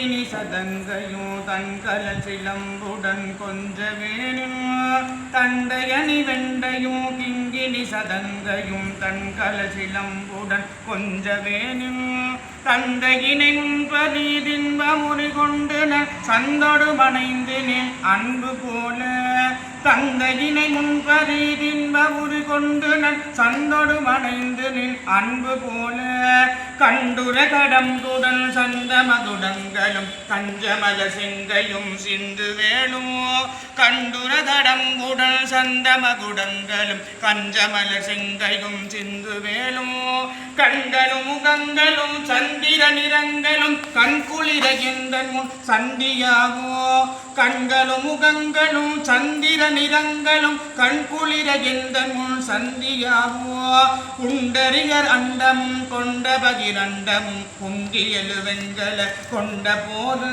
கிங்கினி சதங்கையும் தன்கல சிலம்புடன் கொஞ்ச வேணும் தண்டையணி வெண்டையும் கிங்கினி சதங்கையும் தன்கல சிலம்புடன் கொஞ்ச வேணும் தந்தையினை முன்பதி தின்பமுறி கொண்டு சந்தொடு மனைந்து அன்பு போல தந்தையினை முன்பதி தின்பமுறி கொண்டு சந்தொடு மனைந்து அன்பு போல கண்டுர கடம்புடன் சந்த மகுடங்களும் கஞ்சமல செங்கையும் சிந்து வேணும் கண்டுர கடம்புடன் சந்த மகுடங்களும் கஞ்சமல செங்கையும் சிந்து வேணும் கண்களும் முகங்களும் சந்திர நிறங்களும் கண்குளிர எந்தன் முன் சந்தியாவோ கண்களும் முகங்களும் சந்திர நிறங்களும் கண்குளிர எந்தன் முன் சந்தியாவோ குண்டறியர் அண்டமும் கொண்ட பகிரண்டமும் பொங்கி எழுவெங்கல கொண்ட போது